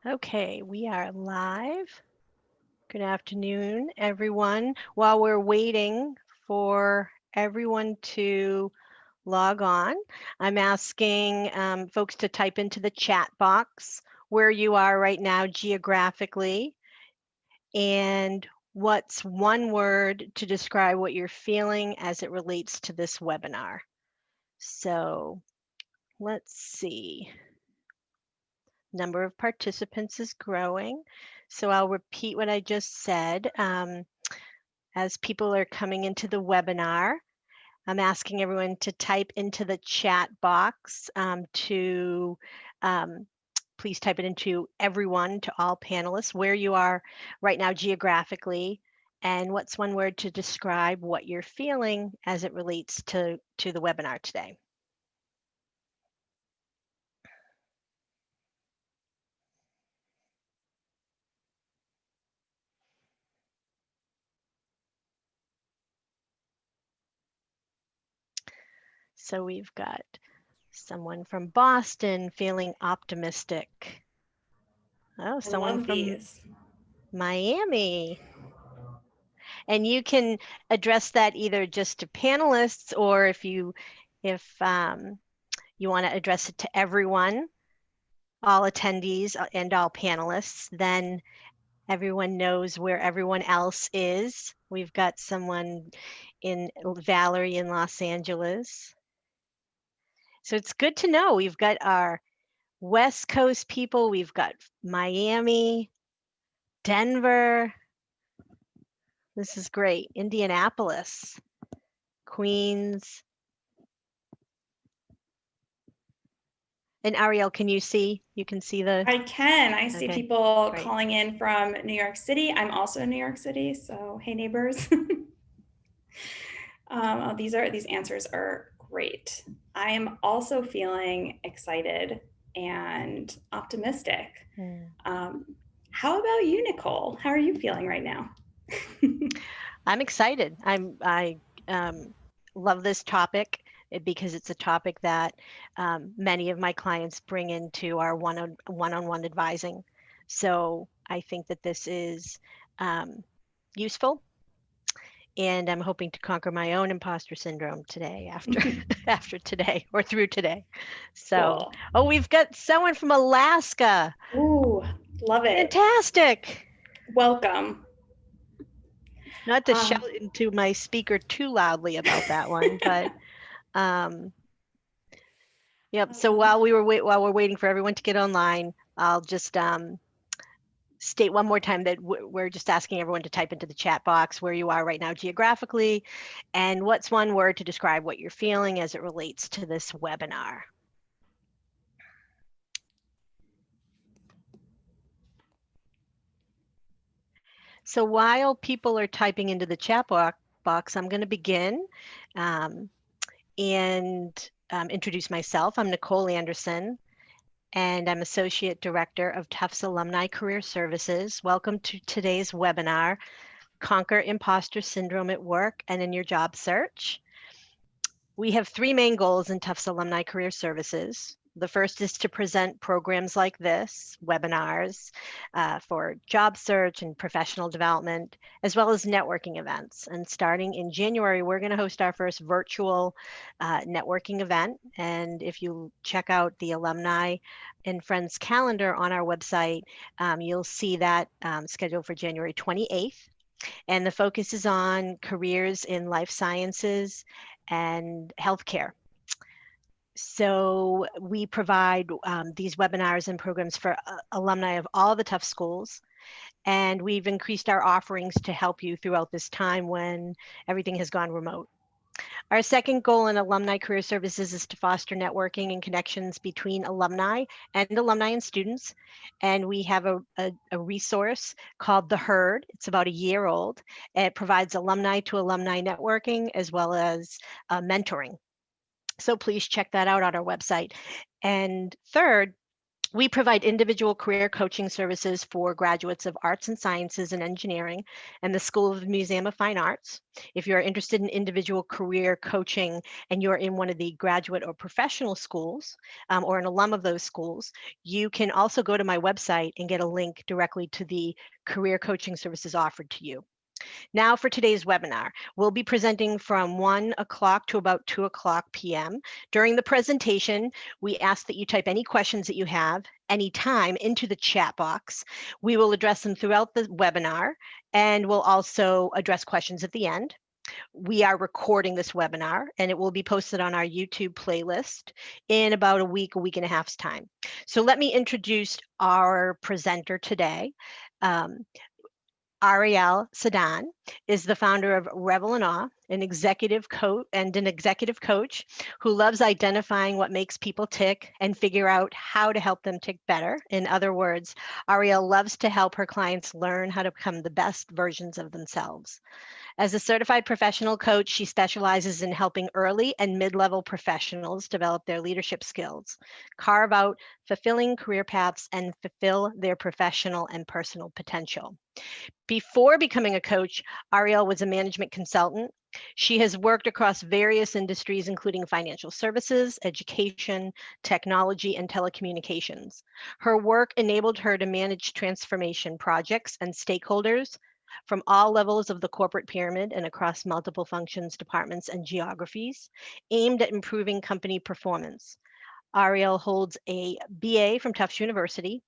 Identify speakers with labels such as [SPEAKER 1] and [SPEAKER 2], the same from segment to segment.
[SPEAKER 1] Okay, we are live. Good afternoon, everyone. While we're waiting for everyone to log on, I'm asking folks to type into the chat box where you are right now geographically and what's one word to describe what you're feeling as it relates to this webinar. So let's see. Number of participants is growing. So I'll repeat what I just said. As people are coming into the webinar, I'm asking everyone to type into the chat box please type it into everyone, to all panelists, where you are right now geographically, and what's one word to describe what you're feeling as it relates to the webinar today. So we've got someone from Boston feeling optimistic. Oh,
[SPEAKER 2] I
[SPEAKER 1] someone
[SPEAKER 2] love
[SPEAKER 1] from
[SPEAKER 2] these.
[SPEAKER 1] Miami. And you can address that either just to panelists, or if you want to address it to everyone, all attendees and all panelists, then everyone knows where everyone else is. We've got someone in Valerie in Los Angeles. So it's good to know. We've got our West Coast people, we've got Miami, Denver. This is great. Indianapolis, Queens. And Arielle, can you see? You can see the.
[SPEAKER 2] I can. I see
[SPEAKER 1] Okay,
[SPEAKER 2] people
[SPEAKER 1] great.
[SPEAKER 2] calling in from New York City. I'm also in New York City, so hey neighbors. These answers are great. I am also feeling excited and optimistic.
[SPEAKER 1] Hmm.
[SPEAKER 2] How about you, Nicole? How are you feeling right now?
[SPEAKER 1] I'm excited. I love this topic because it's a topic that many of my clients bring into our one-on-one advising. So I think that this is useful, and I'm hoping to conquer my own imposter syndrome today after after today or through today. So,
[SPEAKER 2] Cool.
[SPEAKER 1] oh, we've got someone from Alaska.
[SPEAKER 2] Ooh, love it.
[SPEAKER 1] Fantastic.
[SPEAKER 2] Welcome.
[SPEAKER 1] Not to
[SPEAKER 2] Um,
[SPEAKER 1] shout into my speaker too loudly about that one, but um, yep. So while we're waiting for everyone to get online, I'll just state one more time that we're just asking everyone to type into the chat box where you are right now geographically, and what's one word to describe what you're feeling as it relates to this webinar. So while people are typing into the chat box, I'm going to begin um, and introduce myself. I'm Nicole Anderson, and I'm Associate Director of Tufts Alumni Career Services. Welcome to today's webinar, Conquer Imposter Syndrome at Work and in Your Job Search. We have three main goals in Tufts Alumni Career Services. The first is to present programs like this, webinars for job search and professional development, as well as networking events. And starting in January, we're going to host our first virtual networking event. And if you check out the Alumni and Friends calendar on our website, you'll see that scheduled for January 28th. And the focus is on careers in life sciences and healthcare. So we provide these webinars and programs for alumni of all the Tufts schools. And we've increased our offerings to help you throughout this time when everything has gone remote. Our second goal in Alumni Career Services is to foster networking and connections between alumni and students. And we have a resource called The Herd. It's about a year old. It provides alumni to alumni networking as well as mentoring. So please check that out on our website. And third, We provide individual career coaching services for graduates of arts and sciences and engineering and the School of Museum of Fine Arts. If you're interested in individual career coaching and you're in one of the graduate or professional schools or an alum of those schools, you can also go to my website and get a link directly to the career coaching services offered to you. Now for today's webinar, we'll be presenting from 1 o'clock to about 2 o'clock p.m. During the presentation, we ask that you type any questions that you have anytime into the chat box. We will address them throughout the webinar, and we'll also address questions at the end. We are recording this webinar, and it will be posted on our YouTube playlist in about a week and a half's time. So let me introduce our presenter today. Arielle Sadan is the founder of Revel an executive coach who loves identifying what makes people tick and figure out how to help them tick better. In other words, Arielle loves to help her clients learn how to become the best versions of themselves. As a certified professional coach, she specializes in helping early and mid-level professionals develop their leadership skills, carve out fulfilling career paths, and fulfill their professional and personal potential. Before becoming a coach, Arielle was a management consultant. She has worked across various industries, including financial services, education, technology, and telecommunications. Her work enabled her to manage transformation projects and stakeholders from all levels of the corporate pyramid and across multiple functions, departments, and geographies, aimed at improving company performance. Arielle holds a BA from Tufts University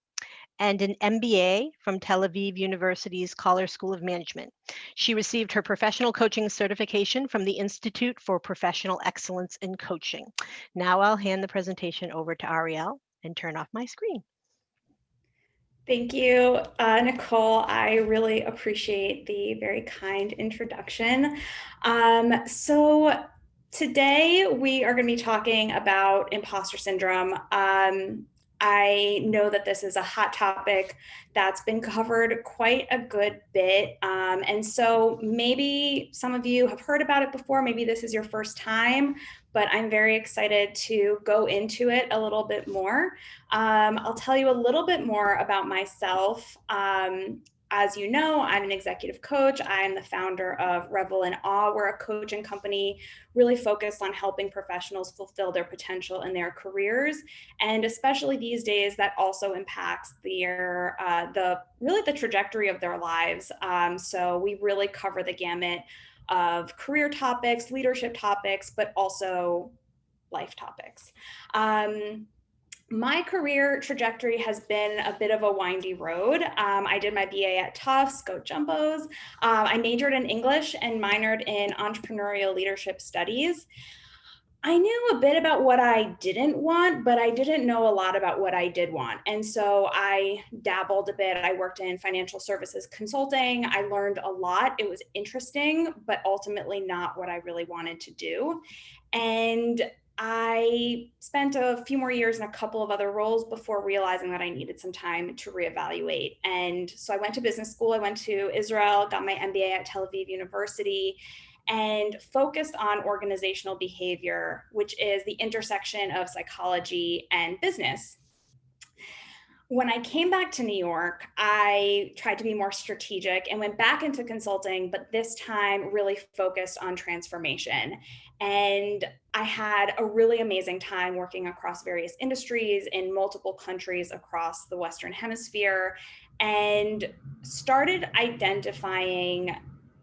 [SPEAKER 1] and an MBA from Tel Aviv University's Koller School of Management. She received her professional coaching certification from the Institute for Professional Excellence in Coaching. Now I'll hand the presentation over to Arielle and turn off my screen.
[SPEAKER 2] Thank you, Nicole. I really appreciate the very kind introduction. So today we are going to be talking about imposter syndrome. I know that this is a hot topic that's been covered quite a good bit. And so maybe some of you have heard about it before, maybe this is your first time, but I'm very excited to go into it a little bit more. I'll tell you a little bit more about myself. As you know, I'm an executive coach. I'm the founder of Revel and Awe. We're a coaching company really focused on helping professionals fulfill their potential in their careers. And especially these days, that also impacts their the trajectory of their lives. So we really cover the gamut of career topics, leadership topics, but also life topics. My career trajectory has been a bit of a windy road. I did my BA at Tufts, go Jumbos. I majored in English and minored in entrepreneurial leadership studies. I knew a bit about what I didn't want, but I didn't know a lot about what I did want. And so I dabbled a bit. I worked in financial services consulting. I learned a lot. It was interesting, but ultimately not what I really wanted to do. And I spent a few more years in a couple of other roles before realizing that I needed some time to reevaluate. And so I went to business school. I went to Israel, got my MBA at Tel Aviv University, and focused on organizational behavior, which is the intersection of psychology and business. When I came back to New York, I tried to be more strategic and went back into consulting, but this time really focused on transformation. And I had a really amazing time working across various industries in multiple countries across the Western Hemisphere, and started identifying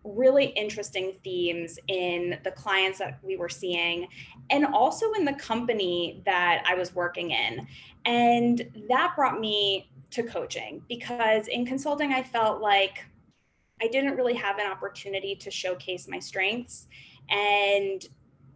[SPEAKER 2] really interesting themes in the clients that we were seeing and also in the company that I was working in. And that brought me to coaching, because in consulting, I felt like I didn't really have an opportunity to showcase my strengths. And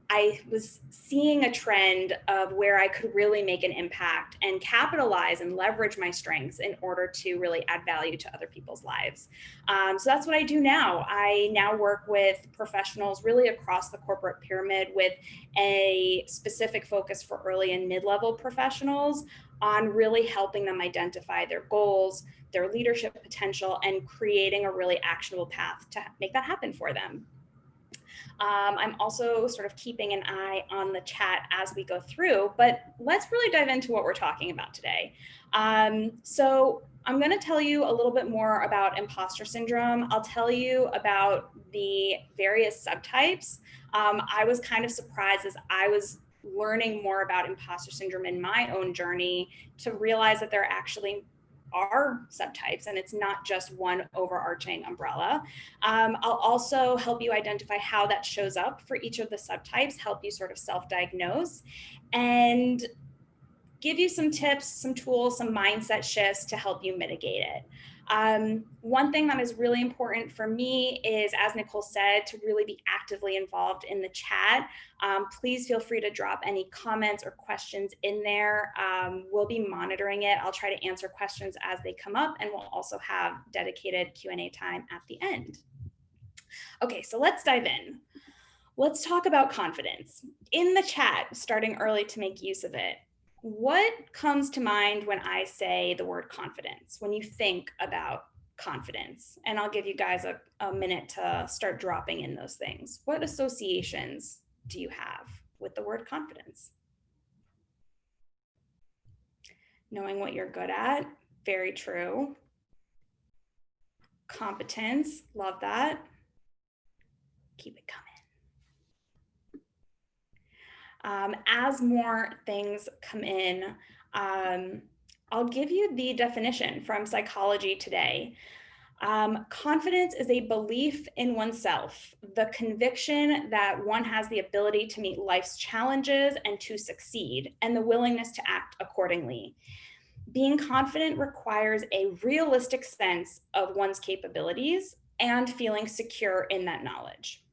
[SPEAKER 2] I was seeing a trend of where I could really make an impact and capitalize and leverage my strengths in order to really add value to other people's lives. So that's what I do now. I now work with professionals really across the corporate pyramid with a specific focus for early and mid-level professionals on really helping them identify their goals, their leadership potential, and creating a really actionable path to make that happen for them. I'm also sort of keeping an eye on the chat as we go through, but let's really dive into what we're talking about today. So I'm going to tell you a little bit more about imposter syndrome. I'll tell you about the various subtypes. I was kind of surprised as I was learning more about imposter syndrome in my own journey to realize that there actually are subtypes and it's not just one overarching umbrella. I'll also help you identify how that shows up for each of the subtypes, help you sort of self-diagnose, and give you some tips, some tools, some mindset shifts to help you mitigate it. One thing that is really important for me is, as Nicole said, to really be actively involved in the chat. Please feel free to drop any comments or questions in there. We'll be monitoring it. I'll try to answer questions as they come up, and we'll also have dedicated Q&A time at the end. Okay, so let's dive in. Let's talk about confidence. In the chat, starting early to make use of it, what comes to mind when I say the word confidence, when you think about confidence? And I'll give you guys a minute to start dropping in those things. What associations do you have with the word confidence? Knowing what you're good at, very true. Competence, love that. Keep it coming. As more things come in, I'll give you the definition from Psychology Today. Confidence is a belief in oneself, the conviction that one has the ability to meet life's challenges and to succeed, and the willingness to act accordingly. Being confident requires a realistic sense of one's capabilities and feeling secure in that knowledge.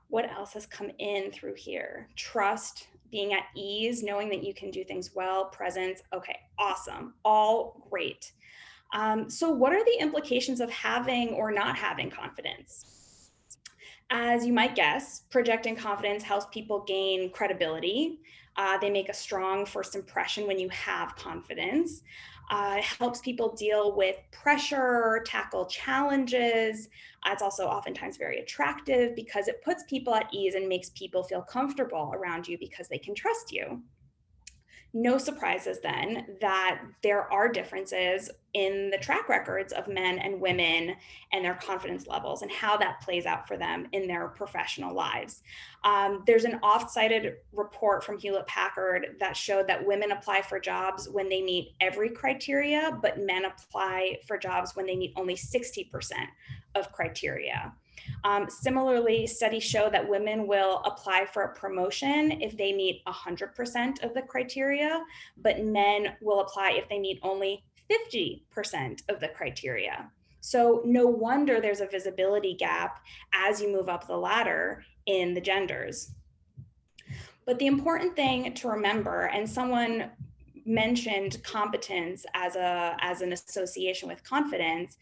[SPEAKER 2] What else has come in through here? Trust, being at ease, knowing that you can do things well, presence. Okay, awesome, all great. So what are the implications of having or not having confidence? As you might guess, projecting confidence helps people gain credibility. They make a strong first impression when you have confidence. It helps people deal with pressure, tackle challenges. It's also oftentimes very attractive because it puts people at ease and makes people feel comfortable around you because they can trust you. No surprises then that there are differences in the track records of men and women and their confidence levels and how that plays out for them in their professional lives. There's an oft-cited report from Hewlett Packard that showed that women apply for jobs when they meet every criteria, but men apply for jobs when they meet only 60% of criteria. Similarly, studies show that women will apply for a promotion if they meet 100% of the criteria, but men will apply if they meet only 50% of the criteria. So no wonder there's a visibility gap as you move up the ladder in the genders. But the important thing to remember, and someone mentioned competence as an association with confidence,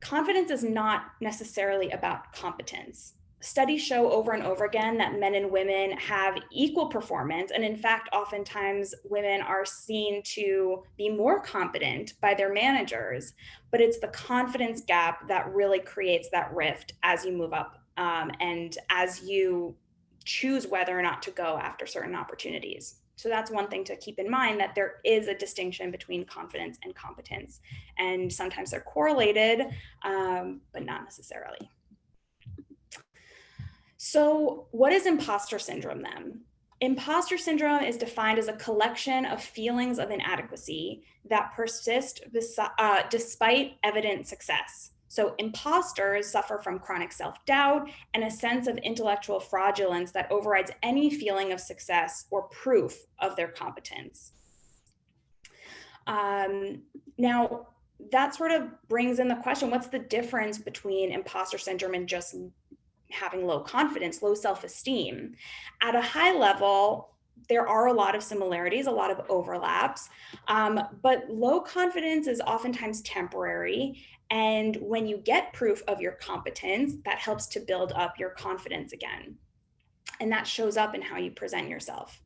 [SPEAKER 2] confidence is not necessarily about competence. Studies show over and over again that men and women have equal performance. And in fact, oftentimes women are seen to be more competent by their managers, but it's the confidence gap that really creates that rift as you move up and as you choose whether or not to go after certain opportunities. So that's one thing to keep in mind, that there is a distinction between confidence and competence. And sometimes they're correlated, but not necessarily. So what is imposter syndrome then? Imposter syndrome is defined as a collection of feelings of inadequacy that persist despite evident success. So imposters suffer from chronic self-doubt and a sense of intellectual fraudulence that overrides any feeling of success or proof of their competence. Now, that sort of brings in the question, what's the difference between imposter syndrome and just having low confidence, low self-esteem? At a high level, there are a lot of similarities, a lot of overlaps, but low confidence is oftentimes temporary. And when you get proof of your competence, that helps to build up your confidence again. And that shows up in how you present yourself.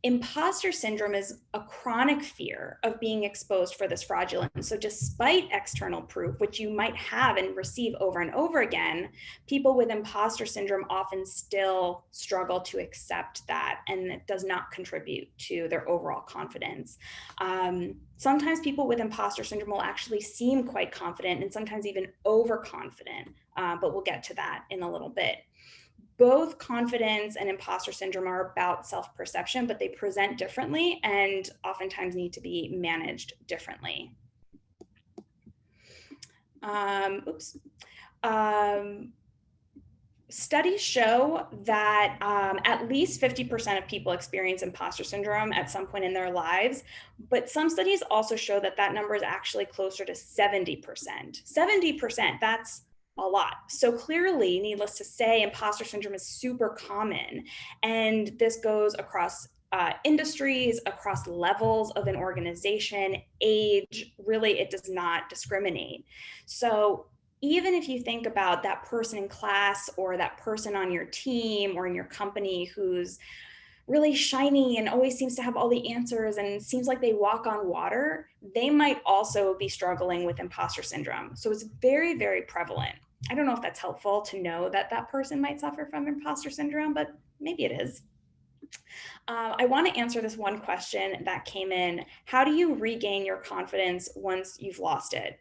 [SPEAKER 2] Imposter syndrome is a chronic fear of being exposed for this fraudulence. So, despite external proof, which you might have and receive over and over again, people with imposter syndrome often still struggle to accept that, and it does not contribute to their overall confidence. Sometimes people with imposter syndrome will actually seem quite confident and sometimes even overconfident, but we'll get to that in a little bit. Both confidence and imposter syndrome are about self-perception, but they present differently and oftentimes need to be managed differently. Studies show that at least 50% of people experience imposter syndrome at some point in their lives, but some studies also show that that number is actually closer to 70%. 70%, that's a lot. So clearly, needless to say, imposter syndrome is super common, and this goes across industries, across levels of an organization, age, really, it does not discriminate. So even if you think about that person in class or that person on your team or in your company who's really shiny and always seems to have all the answers and seems like they walk on water, they might also be struggling with imposter syndrome. So it's very, very prevalent. I don't know if that's helpful to know that that person might suffer from imposter syndrome, but maybe it is. I want to answer this one question that came in. How do you regain your confidence once you've lost it?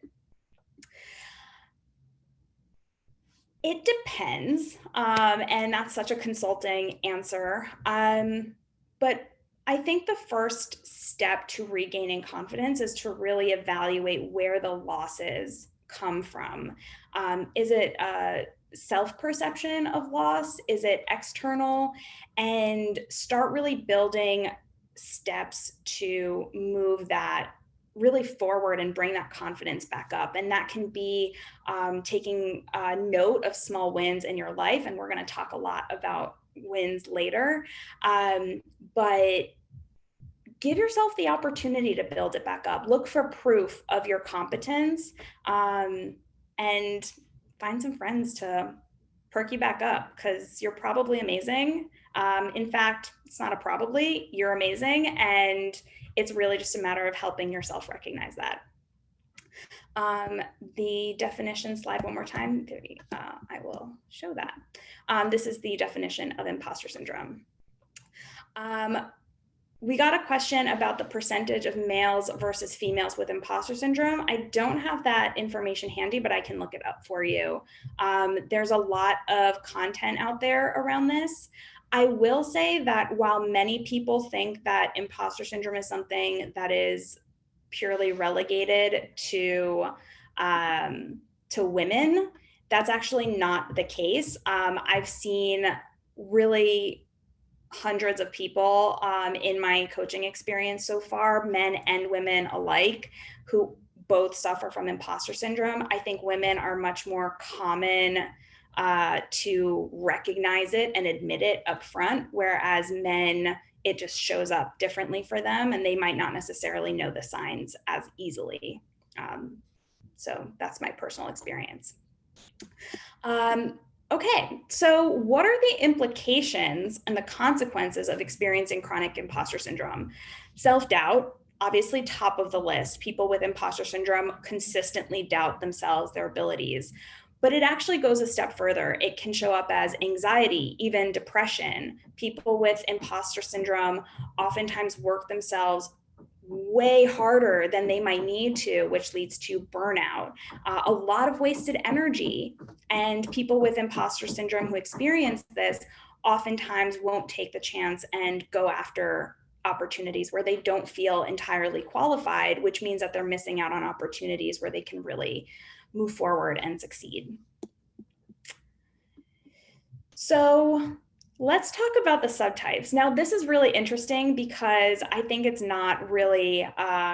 [SPEAKER 2] It depends, and that's such a consulting answer. But I think the first step to regaining confidence is to really evaluate where the losses come from. Is it a self-perception of loss? Is it external? And start really building steps to move that really forward and bring that confidence back up. And that can be taking note of small wins in your life. And we're going to talk a lot about wins later. But give yourself the opportunity to build it back up. Look for proof of your competence, and find some friends to perk you back up, because you're probably amazing. In fact, it's not a probably, you're amazing. And it's really just a matter of helping yourself recognize that. The definition slide one more time. I will show that. This is the definition of imposter syndrome. We got a question about the percentage of males versus females with imposter syndrome. I don't have that information handy, but I can look it up for you. There's a lot of content out there around this. I will say that while many people think that imposter syndrome is something that is purely relegated to women, that's actually not the case. I've seen really hundreds of people in my coaching experience so far, men and women alike, who both suffer from imposter syndrome. I think women are much more common to recognize it and admit it up front, whereas men, it just shows up differently for them, and they might not necessarily know the signs as easily. So that's my personal experience. Okay, so what are the implications and the consequences of experiencing chronic imposter syndrome? Self-doubt, obviously top of the list. People with imposter syndrome consistently doubt themselves, their abilities. But it actually goes a step further. It can show up as anxiety, even depression. People with imposter syndrome oftentimes work themselves way harder than they might need to, which leads to burnout, a lot of wasted energy. And people with imposter syndrome who experience this oftentimes won't take the chance and go after opportunities where they don't feel entirely qualified, which means that they're missing out on opportunities where they can really move forward and succeed. So let's talk about the subtypes. Now, this is really interesting because I think it's not really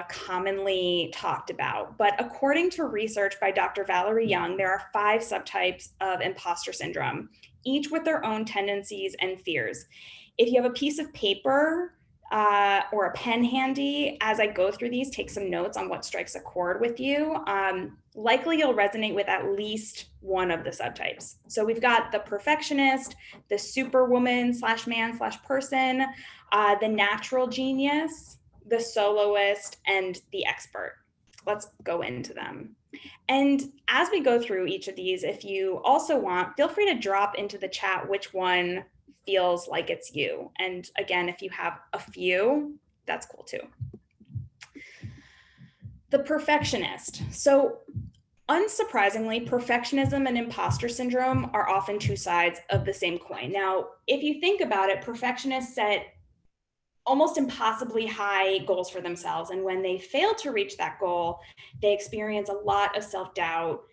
[SPEAKER 2] commonly talked about. But according to research by Dr. Valerie Young, there are 5 subtypes of imposter syndrome, each with their own tendencies and fears. If you have a piece of paper, or a pen handy as I go through these. Take some notes on what strikes a chord with you. Likely you'll resonate with at least one of the subtypes. So we've got the perfectionist, the superwoman slash man slash person, the natural genius, the soloist, and the expert. Let's go into them. And as we go through each of these, if you also want, feel free to drop into the chat which one feels like it's you. And again, if you have a few, that's cool too. The perfectionist. So unsurprisingly, perfectionism and imposter syndrome are often two sides of the same coin. Now, if you think about it, perfectionists set almost impossibly high goals for themselves. And when they fail to reach that goal, they experience a lot of self-doubt,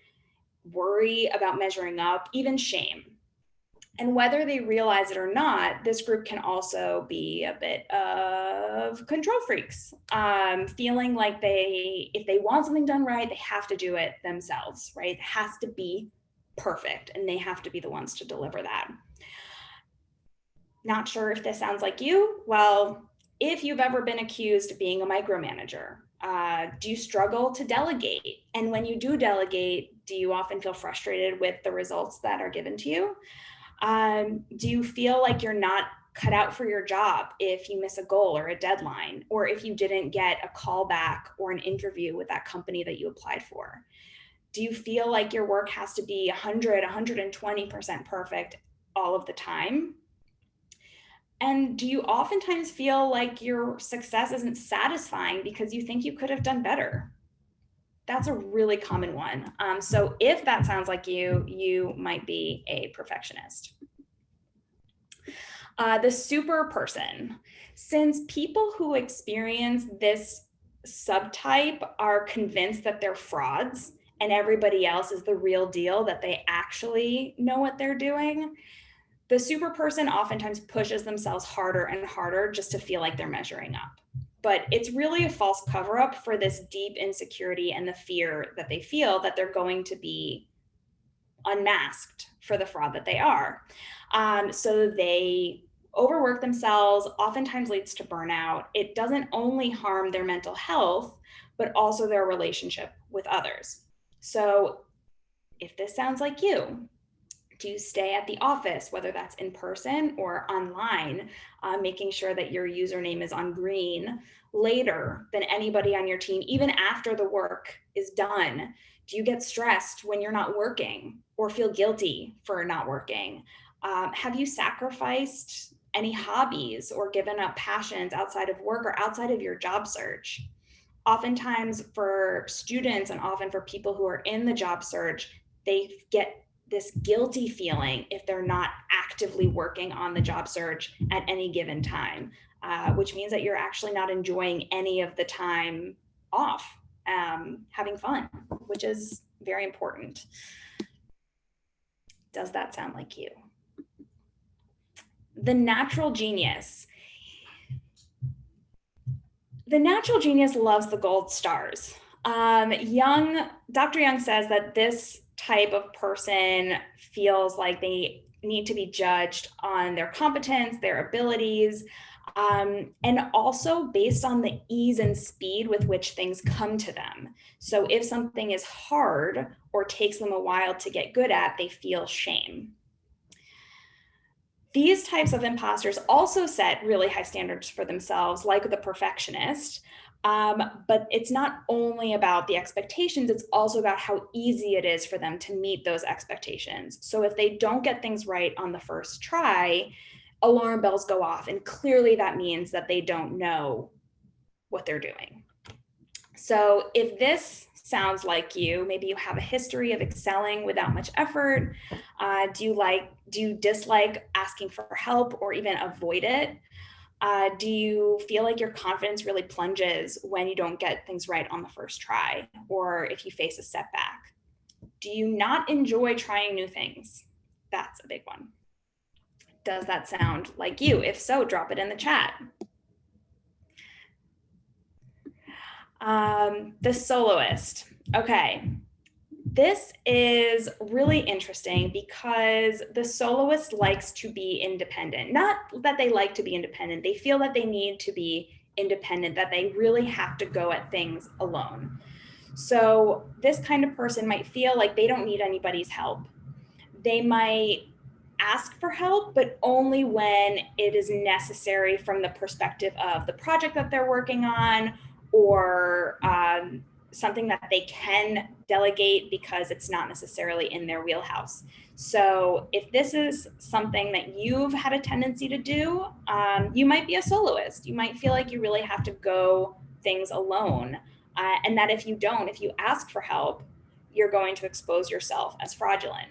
[SPEAKER 2] worry about measuring up, even shame. And whether they realize it or not, this group can also be a bit of control freaks, feeling like if they want something done right, they have to do it themselves, right? It has to be perfect, and they have to be the ones to deliver that. Not sure if this sounds like you. Well, if you've ever been accused of being a micromanager, do you struggle to delegate? And when you do delegate, do you often feel frustrated with the results that are given to you? Do you feel like you're not cut out for your job if you miss a goal or a deadline, or if you didn't get a call back or an interview with that company that you applied for? Do you feel like your work has to be 100, 120% perfect all of the time? And do you oftentimes feel like your success isn't satisfying because you think you could have done better? That's a really common one. So if that sounds like you might be a perfectionist. The super person. Since people who experience this subtype are convinced that they're frauds and everybody else is the real deal, that they actually know what they're doing, the super person oftentimes pushes themselves harder and harder just to feel like they're measuring up. But it's really a false cover-up for this deep insecurity and the fear that they feel that they're going to be unmasked for the fraud that they are. So they overwork themselves, oftentimes leads to burnout. It doesn't only harm their mental health, but also their relationship with others. So if this sounds like you, do you stay at the office, whether that's in person or online, making sure that your username is on green later than anybody on your team, even after the work is done? Do you get stressed when you're not working or feel guilty for not working? Have you sacrificed any hobbies or given up passions outside of work or outside of your job search? Oftentimes for students and often for people who are in the job search, they get this guilty feeling if they're not actively working on the job search at any given time, which means that you're actually not enjoying any of the time off, having fun, which is very important. Does that sound like you? The natural genius. The natural genius loves the gold stars. Dr. Young says that this type of person feels like they need to be judged on their competence, their abilities, and also based on the ease and speed with which things come to them. So if something is hard or takes them a while to get good at, they feel shame. These types of imposters also set really high standards for themselves, like the perfectionist. But it's not only about the expectations, it's also about how easy it is for them to meet those expectations. So if they don't get things right on the first try, alarm bells go off. And clearly that means that they don't know what they're doing. So if this sounds like you, maybe you have a history of excelling without much effort. Do you dislike asking for help or even avoid it? Do you feel like your confidence really plunges when you don't get things right on the first try, or if you face a setback? Do you not enjoy trying new things? That's a big one. Does that sound like you? If so, drop it in the chat. The soloist. Okay. This is really interesting because the soloist likes to be independent. Not that they like to be independent, they feel that they need to be independent, that they really have to go at things alone. So this kind of person might feel like they don't need anybody's help. They might ask for help, but only when it is necessary from the perspective of the project that they're working on, or something that they can delegate because it's not necessarily in their wheelhouse. So if this is something that you've had a tendency to do, you might be a soloist. You might feel like you really have to go things alone. And that if you ask for help, you're going to expose yourself as fraudulent.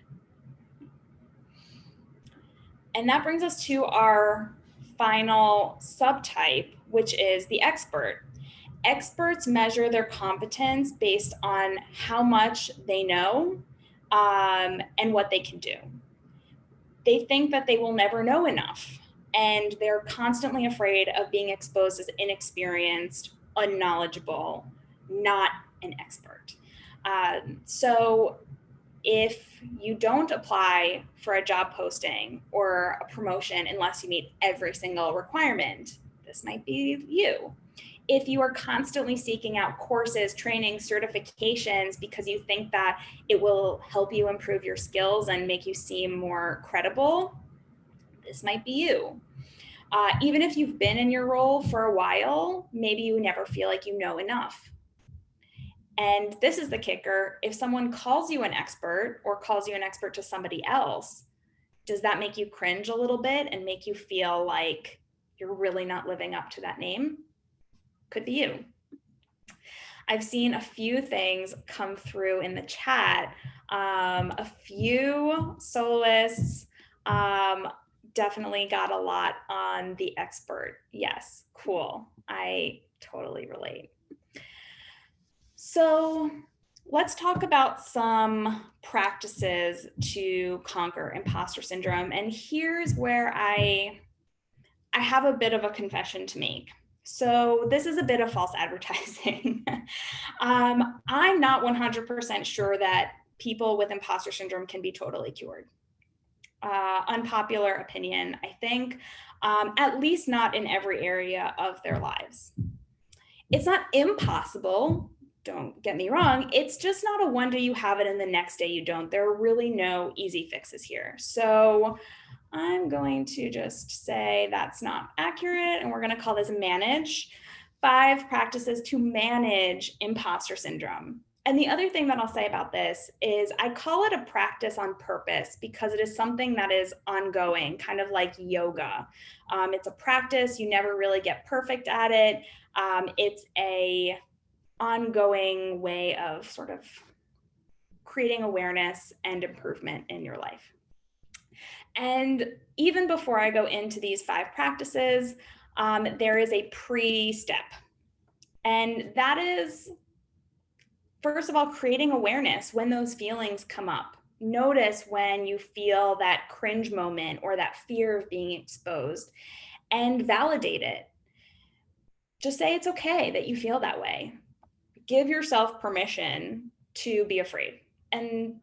[SPEAKER 2] And that brings us to our final subtype, which is the expert. Experts measure their competence based on how much they know and what they can do. They think that they will never know enough, and they're constantly afraid of being exposed as inexperienced, unknowledgeable, not an expert. So if you don't apply for a job posting or a promotion unless you meet every single requirement, this might be you. If you are constantly seeking out courses, training, certifications because you think that it will help you improve your skills and make you seem more credible, this might be you. Even if you've been in your role for a while, maybe you never feel like you know enough. And this is the kicker. If someone calls you an expert or calls you an expert to somebody else, does that make you cringe a little bit and make you feel like you're really not living up to that name? Could be you. I've seen a few things come through in the chat. A few soloists definitely got a lot on the expert. Yes, cool. I totally relate. So let's talk about some practices to conquer imposter syndrome. And here's where I have a bit of a confession to make. So this is a bit of false advertising. I'm not 100% sure that people with imposter syndrome can be totally cured. Unpopular opinion, I think, at least not in every area of their lives. It's not impossible, don't get me wrong, it's just not a one day you have it and the next day you don't. There are really no easy fixes here. So I'm going to just say that's not accurate, and we're going to call this manage. 5 practices to manage imposter syndrome. And the other thing that I'll say about this is I call it a practice on purpose because it is something that is ongoing, kind of like yoga. It's a practice. You never really get perfect at it. It's a ongoing way of sort of creating awareness and improvement in your life. And even before I go into these 5 practices, there is a pre-step. And that is, first of all, creating awareness when those feelings come up. Notice when you feel that cringe moment or that fear of being exposed, and validate it. Just say it's okay that you feel that way. Give yourself permission to be afraid. And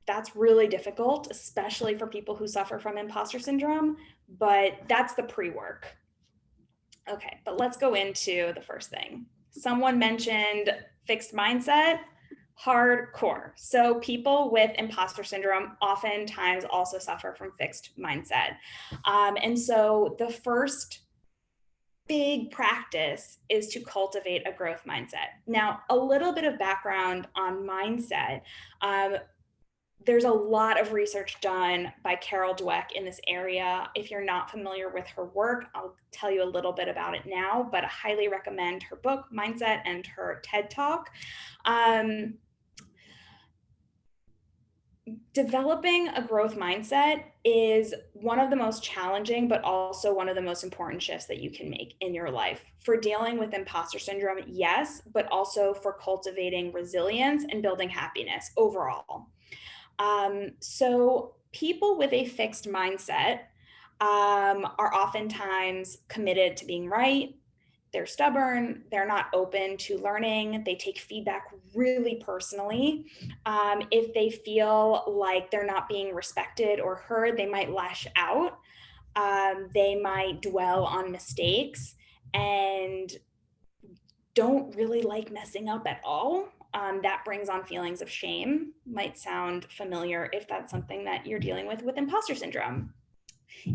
[SPEAKER 2] that's really difficult, especially for people who suffer from imposter syndrome, but that's the pre-work. Okay, but let's go into the first thing. Someone mentioned fixed mindset, hardcore. So people with imposter syndrome oftentimes also suffer from fixed mindset. And so the first big practice is to cultivate a growth mindset. Now, a little bit of background on mindset. There's a lot of research done by Carol Dweck in this area. If you're not familiar with her work, I'll tell you a little bit about it now, but I highly recommend her book, Mindset, and her TED Talk. Developing a growth mindset is one of the most challenging, but also one of the most important shifts that you can make in your life. For dealing with imposter syndrome, yes, but also for cultivating resilience and building happiness overall. So people with a fixed mindset are oftentimes committed to being right. They're stubborn, they're not open to learning, they take feedback really personally. If they feel like they're not being respected or heard, they might lash out. They might dwell on mistakes and don't really like messing up at all. That brings on feelings of shame. Might sound familiar if that's something that you're dealing with imposter syndrome.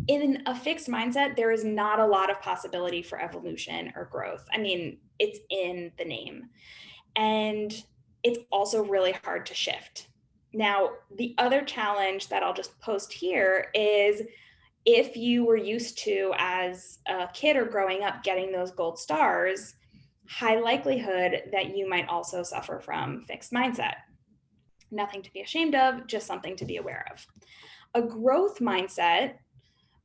[SPEAKER 2] In a fixed mindset, there is not a lot of possibility for evolution or growth. I mean, it's in the name. And it's also really hard to shift. Now, the other challenge that I'll just post here is if you were used to, as a kid or growing up, getting those gold stars, high likelihood that you might also suffer from fixed mindset. Nothing to be ashamed of, just something to be aware of. A growth mindset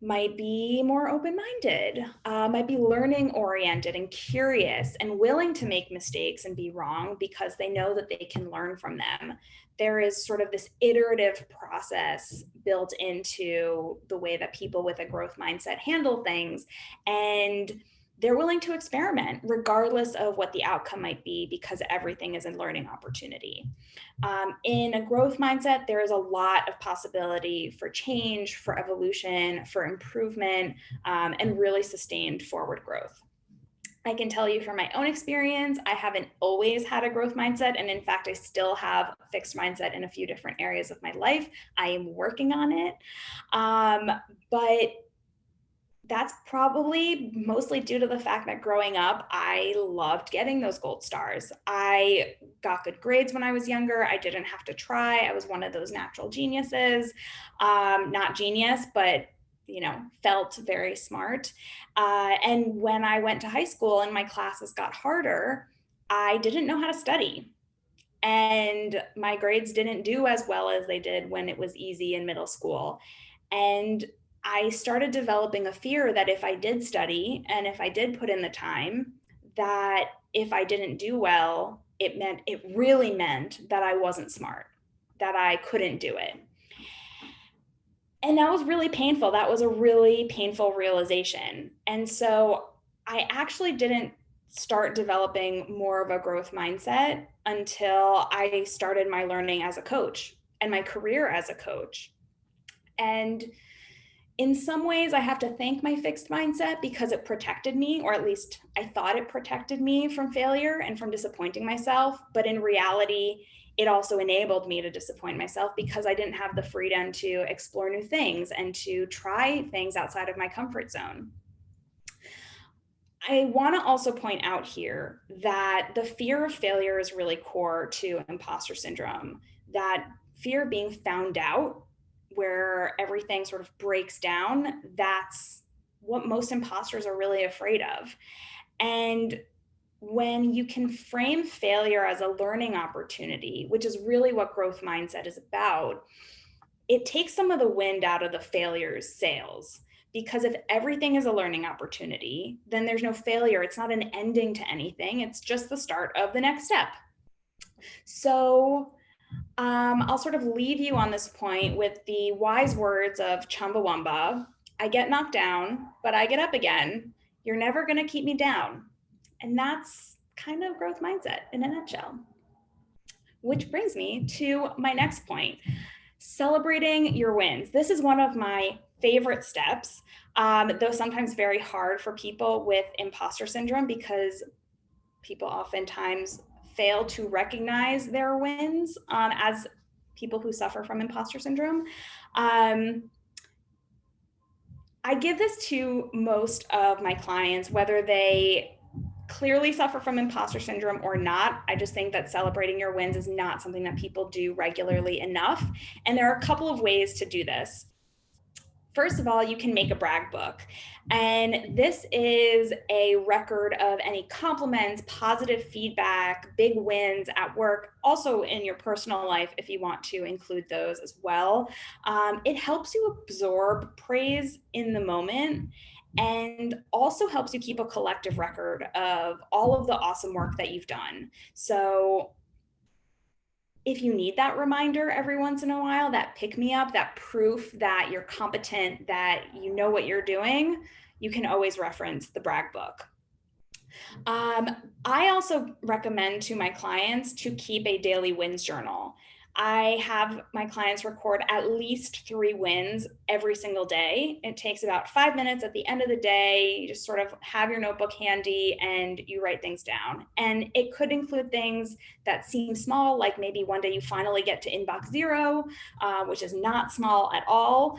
[SPEAKER 2] might be more open-minded, might be learning oriented and curious and willing to make mistakes and be wrong because they know that they can learn from them. There is sort of this iterative process built into the way that people with a growth mindset handle things, and they're willing to experiment regardless of what the outcome might be because everything is a learning opportunity. In a growth mindset, there is a lot of possibility for change, for evolution, for improvement, and really sustained forward growth. I can tell you from my own experience, I haven't always had a growth mindset. And in fact, I still have a fixed mindset in a few different areas of my life. I am working on it. But that's probably mostly due to the fact that growing up, I loved getting those gold stars. I got good grades when I was younger. I didn't have to try. I was one of those natural geniuses, not genius, but felt very smart. And when I went to high school and my classes got harder, I didn't know how to study. And my grades didn't do as well as they did when it was easy in middle school. And I started developing a fear that if I did study and if I did put in the time, that if I didn't do well, it really meant that I wasn't smart, that I couldn't do it. And that was really painful. That was a really painful realization. And so I actually didn't start developing more of a growth mindset until I started my learning as a coach and my career as a coach. And in some ways, I have to thank my fixed mindset because it protected me, or at least I thought it protected me from failure and from disappointing myself. But in reality, it also enabled me to disappoint myself because I didn't have the freedom to explore new things and to try things outside of my comfort zone. I want to also point out here that the fear of failure is really core to imposter syndrome, that fear of being found out, where everything sort of breaks down, that's what most imposters are really afraid of. And when you can frame failure as a learning opportunity, which is really what growth mindset is about, it takes some of the wind out of the failure's sails. Because if everything is a learning opportunity, then there's no failure. It's not an ending to anything. It's just the start of the next step. So I'll sort of leave you on this point with the wise words of Chumbawamba. I get knocked down, but I get up again. You're never going to keep me down. And that's kind of growth mindset in a nutshell. Which brings me to my next point, celebrating your wins. This is one of my favorite steps, though sometimes very hard for people with imposter syndrome because people oftentimes fail to recognize their wins as people who suffer from imposter syndrome. I give this to most of my clients, whether they clearly suffer from imposter syndrome or not. I just think that celebrating your wins is not something that people do regularly enough. And there are a couple of ways to do this. First of all, you can make a brag book. And this is a record of any compliments, positive feedback, big wins at work, also in your personal life if you want to include those as well. It helps you absorb praise in the moment and also helps you keep a collective record of all of the awesome work that you've done. So if you need that reminder every once in a while, that pick me up, that proof that you're competent, that you know what you're doing, you can always reference the brag book. I also recommend to my clients to keep a daily wins journal. I have my clients record at least 3 wins every single day. It takes about 5 minutes at the end of the day. You just sort of have your notebook handy and you write things down. And it could include things that seem small, like maybe one day you finally get to inbox 0, which is not small at all,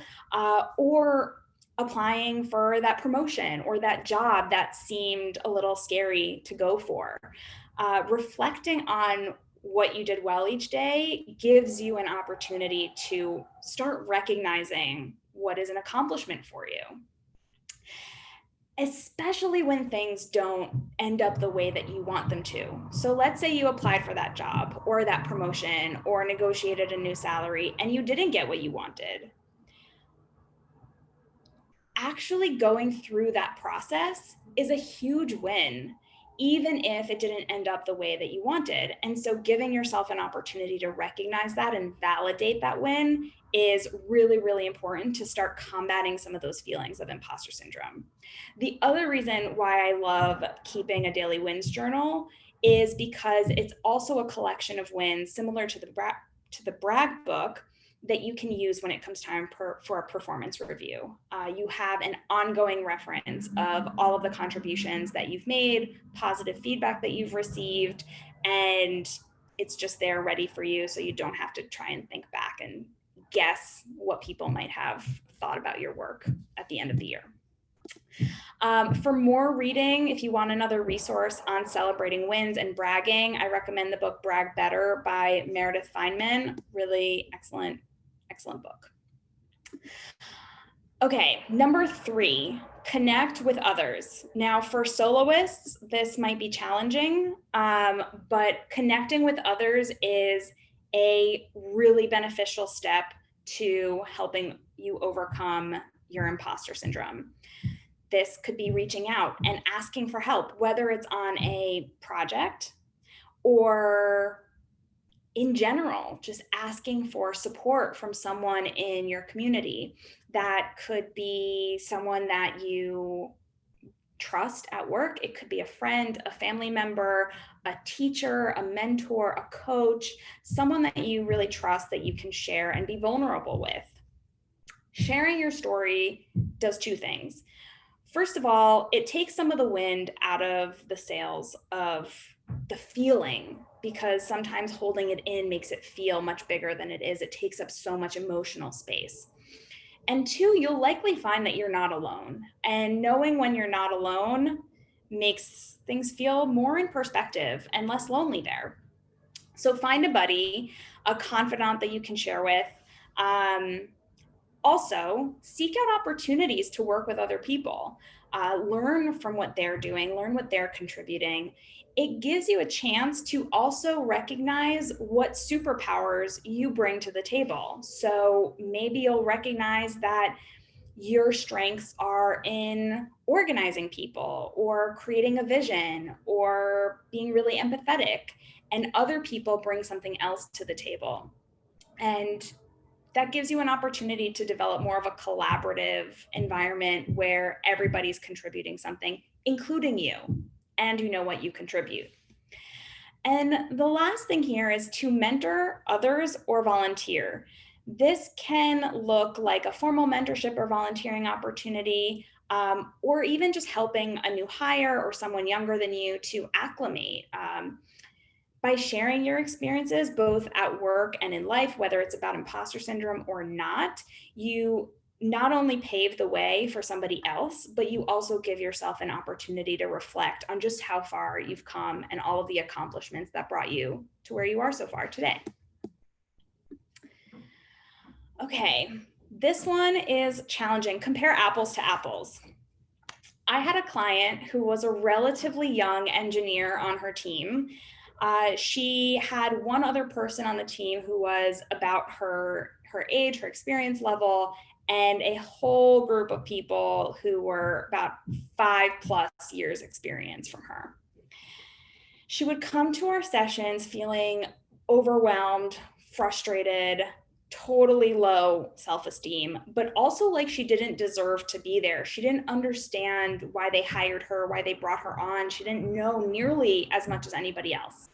[SPEAKER 2] or applying for that promotion or that job that seemed a little scary to go for. Reflecting on what you did well each day gives you an opportunity to start recognizing what is an accomplishment for you, especially when things don't end up the way that you want them to. So let's say you applied for that job or that promotion or negotiated a new salary and you didn't get what you wanted. Actually going through that process is a huge win, even if it didn't end up the way that you wanted. And so giving yourself an opportunity to recognize that and validate that win is really, really important to start combating some of those feelings of imposter syndrome. The other reason why I love keeping a daily wins journal is because it's also a collection of wins similar to the brag book that you can use when it comes time for a performance review. You have an ongoing reference of all of the contributions that you've made, positive feedback that you've received, and it's just there ready for you so you don't have to try and think back and guess what people might have thought about your work at the end of the year. For more reading, if you want another resource on celebrating wins and bragging, I recommend the book Brag Better by Meredith Feynman. Really excellent book. Okay, number 3, connect with others. Now, for soloists, this might be challenging, but connecting with others is a really beneficial step to helping you overcome your imposter syndrome. This could be reaching out and asking for help, whether it's on a project or in general, just asking for support from someone in your community. That could be someone that you trust at work. It could be a friend, a family member, a teacher, a mentor, a coach, someone that you really trust that you can share and be vulnerable with. Sharing your story does 2 things. First of all, it takes some of the wind out of the sails of the feeling, because sometimes holding it in makes it feel much bigger than it is. It takes up so much emotional space. And 2, you'll likely find that you're not alone. And knowing when you're not alone makes things feel more in perspective and less lonely there. So find a buddy, a confidant that you can share with. Also, seek out opportunities to work with other people. Learn from what they're doing, learn what they're contributing. It gives you a chance to also recognize what superpowers you bring to the table. So maybe you'll recognize that your strengths are in organizing people or creating a vision or being really empathetic, and other people bring something else to the table. And that gives you an opportunity to develop more of a collaborative environment where everybody's contributing something, including you, and you know what you contribute. And the last thing here is to mentor others or volunteer. This can look like a formal mentorship or volunteering opportunity, or even just helping a new hire or someone younger than you to acclimate. By sharing your experiences, both at work and in life, whether it's about imposter syndrome or not, you not only pave the way for somebody else, but you also give yourself an opportunity to reflect on just how far you've come and all of the accomplishments that brought you to where you are so far today. Okay, this one is challenging. Compare apples to apples. I had a client who was a relatively young engineer on her team. She had one other person on the team who was about her age, her experience level, and a whole group of people who were about 5+ years experience from her. She would come to our sessions feeling overwhelmed, frustrated, totally low self-esteem, but also like she didn't deserve to be there. She didn't understand why they hired her, why they brought her on. She didn't know nearly as much as anybody else.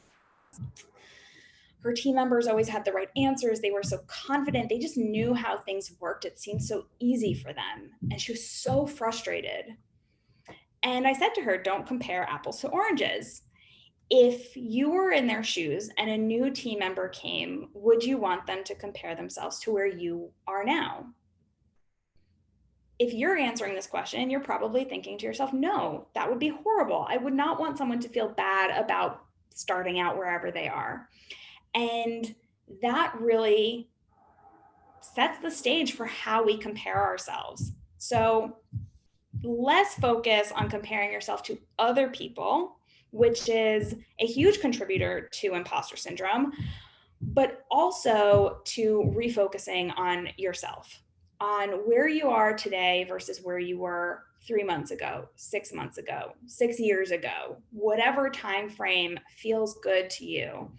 [SPEAKER 2] Her team members always had the right answers. They were so confident. They just knew how things worked. It seemed so easy for them. And she was so frustrated. And I said to her, don't compare apples to oranges. If you were in their shoes and a new team member came, would you want them to compare themselves to where you are now? If you're answering this question, you're probably thinking to yourself, no, that would be horrible. I would not want someone to feel bad about starting out wherever they are. And that really sets the stage for how we compare ourselves. So less focus on comparing yourself to other people, which is a huge contributor to imposter syndrome, but also to refocusing on yourself, on where you are today versus where you were 3 months ago, 6 months ago, 6 years ago, whatever time frame feels good to you.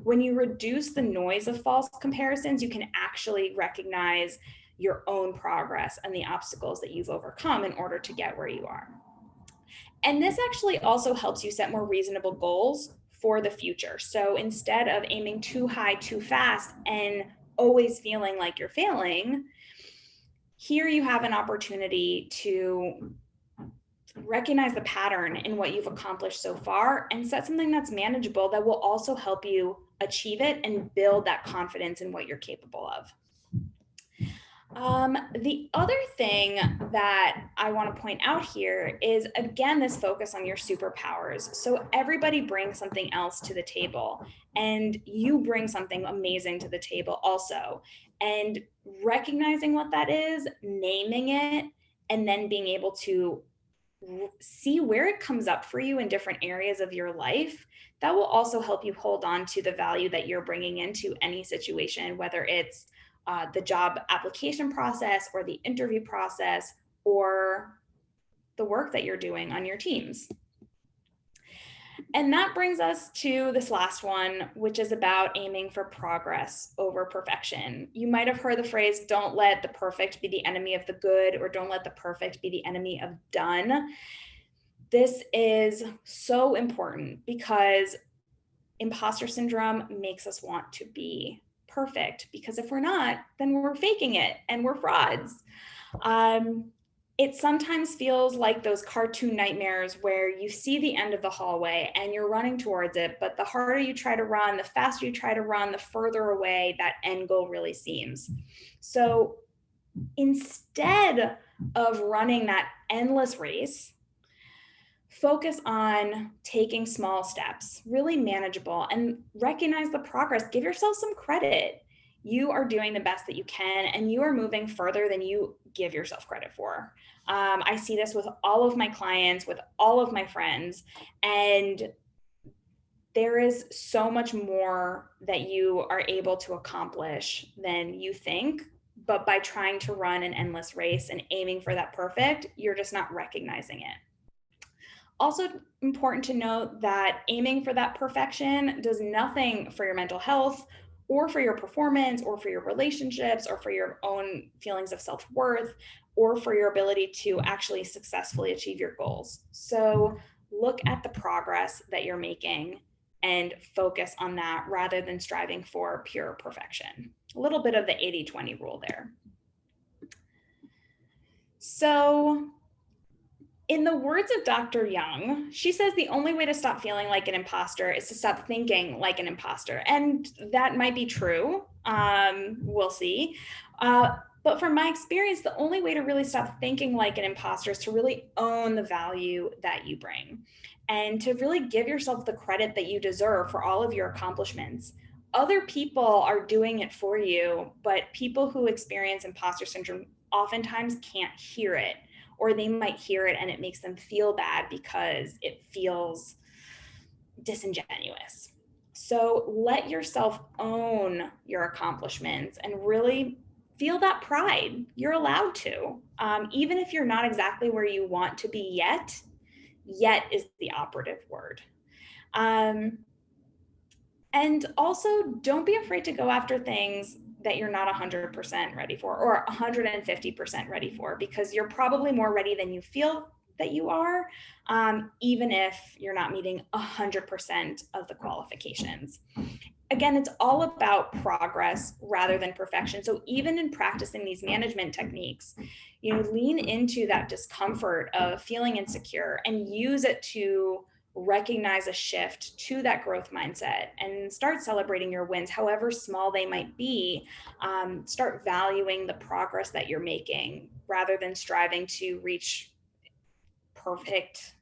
[SPEAKER 2] When you reduce the noise of false comparisons, you can actually recognize your own progress and the obstacles that you've overcome in order to get where you are. And this actually also helps you set more reasonable goals for the future. So instead of aiming too high too fast and always feeling like you're failing, here you have an opportunity to recognize the pattern in what you've accomplished so far and set something that's manageable that will also help you achieve it and build that confidence in what you're capable of. The other thing that I want to point out here is, again, this focus on your superpowers. So everybody brings something else to the table, and you bring something amazing to the table also. And recognizing what that is, naming it, and then being able to see where it comes up for you in different areas of your life, that will also help you hold on to the value that you're bringing into any situation, whether it's the job application process or the interview process or the work that you're doing on your teams. And that brings us to this last one, which is about aiming for progress over perfection. You might have heard the phrase, don't let the perfect be the enemy of the good, or don't let the perfect be the enemy of done. This is so important because imposter syndrome makes us want to be perfect, because if we're not, then we're faking it and we're frauds. It sometimes feels like those cartoon nightmares where you see the end of the hallway and you're running towards it, but the harder you try to run, the faster you try to run, the further away that end goal really seems. So instead of running that endless race, focus on taking small steps, really manageable, and recognize the progress. Give yourself some credit. You are doing the best that you can, and you are moving further than you give yourself credit for. I see this with all of my clients, with all of my friends, and there is so much more that you are able to accomplish than you think. But by trying to run an endless race and aiming for that perfect, you're just not recognizing it. Also important to note that aiming for that perfection does nothing for your mental health or for your performance or for your relationships or for your own feelings of self-worth or for your ability to actually successfully achieve your goals. So look at the progress that you're making and focus on that rather than striving for pure perfection. A little bit of the 80-20 rule there. So in the words of Dr. Young, she says the only way to stop feeling like an imposter is to stop thinking like an imposter. And that might be true. We'll see. But from my experience, the only way to really stop thinking like an imposter is to really own the value that you bring and to really give yourself the credit that you deserve for all of your accomplishments. Other people are doing it for you, but people who experience imposter syndrome oftentimes can't hear it, or they might hear it and it makes them feel bad because it feels disingenuous. So let yourself own your accomplishments and really feel that pride. You're allowed to. Even if you're not exactly where you want to be yet is the operative word. And also, don't be afraid to go after things that you're not 100% ready for, or 150% ready for, because you're probably more ready than you feel that you are, even if you're not meeting 100% of the qualifications. Again, it's all about progress rather than perfection. So even in practicing these management techniques, lean into that discomfort of feeling insecure and use it to recognize a shift to that growth mindset and start celebrating your wins, however small they might be. Start valuing the progress that you're making rather than striving to reach perfect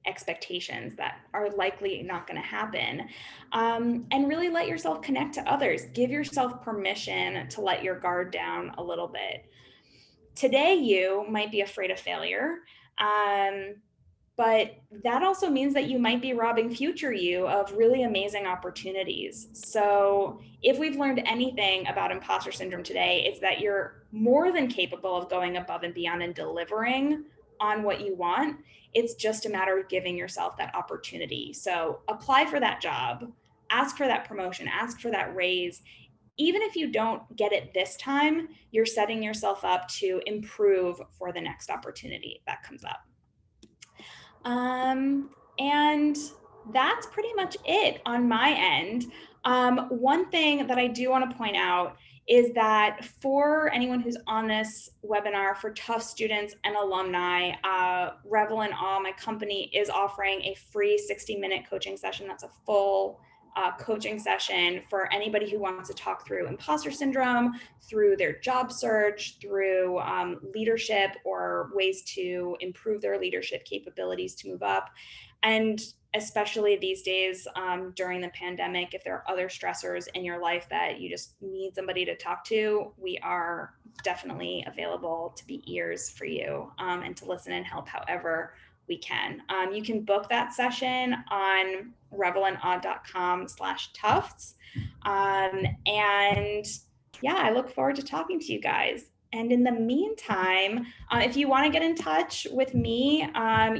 [SPEAKER 2] expectations that are likely not going to happen. And really let yourself connect to others. Give yourself permission to let your guard down a little bit. Today, you might be afraid of failure. But that also means that you might be robbing future you of really amazing opportunities. So if we've learned anything about imposter syndrome today, it's that you're more than capable of going above and beyond and delivering on what you want. It's just a matter of giving yourself that opportunity. So apply for that job, ask for that promotion, ask for that raise. Even if you don't get it this time, you're setting yourself up to improve for the next opportunity that comes up. And that's pretty much it on my end. One thing that I do want to point out is that for anyone who's on this webinar, for Tough students and alumni, Revel and All, my company, is offering a free 60-minute coaching session. That's a full coaching session for anybody who wants to talk through imposter syndrome, through their job search, through leadership, or ways to improve their leadership capabilities to move up. And especially these days during the pandemic, if there are other stressors in your life that you just need somebody to talk to, we are definitely available to be ears for you and to listen and help however we can. You can book that session on revelandawe.com/tufts. And yeah, I look forward to talking to you guys. And in the meantime, if you want to get in touch with me,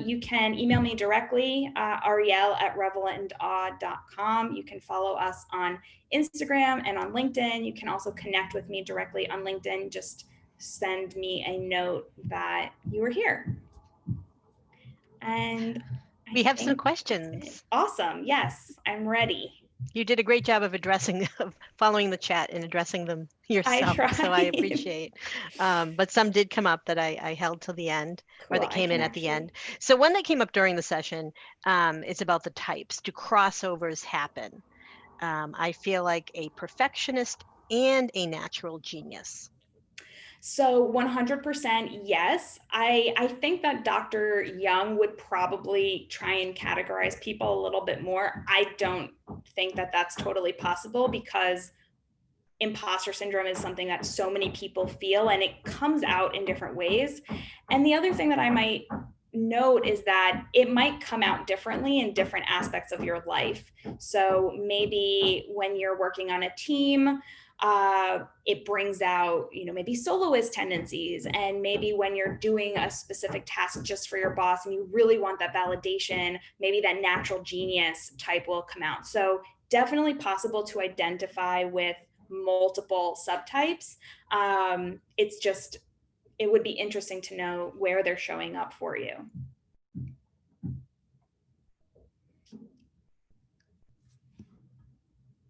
[SPEAKER 2] you can email me directly, Arielle at revelandawe.com. You can follow us on Instagram and on LinkedIn. You can also connect with me directly on LinkedIn. Just send me a note that you were here. And
[SPEAKER 1] we have some questions.
[SPEAKER 2] Awesome. Yes, I'm ready.
[SPEAKER 1] You did a great job of following the chat and addressing them yourself. So I appreciate. But some did come up that I held till the end, cool. Or that came in at the end. So one that came up during the session is about the types. Do crossovers happen? I feel like a perfectionist and a natural genius.
[SPEAKER 2] So 100% yes. I think that Dr. Young would probably try and categorize people a little bit more. I don't think that that's totally possible, because imposter syndrome is something that so many people feel, and it comes out in different ways. And the other thing that I might note is that it might come out differently in different aspects of your life. So maybe when you're working on a team, it brings out, maybe soloist tendencies. And maybe when you're doing a specific task just for your boss and you really want that validation, maybe that natural genius type will come out. So definitely possible to identify with multiple subtypes. It would be interesting to know where they're showing up for you.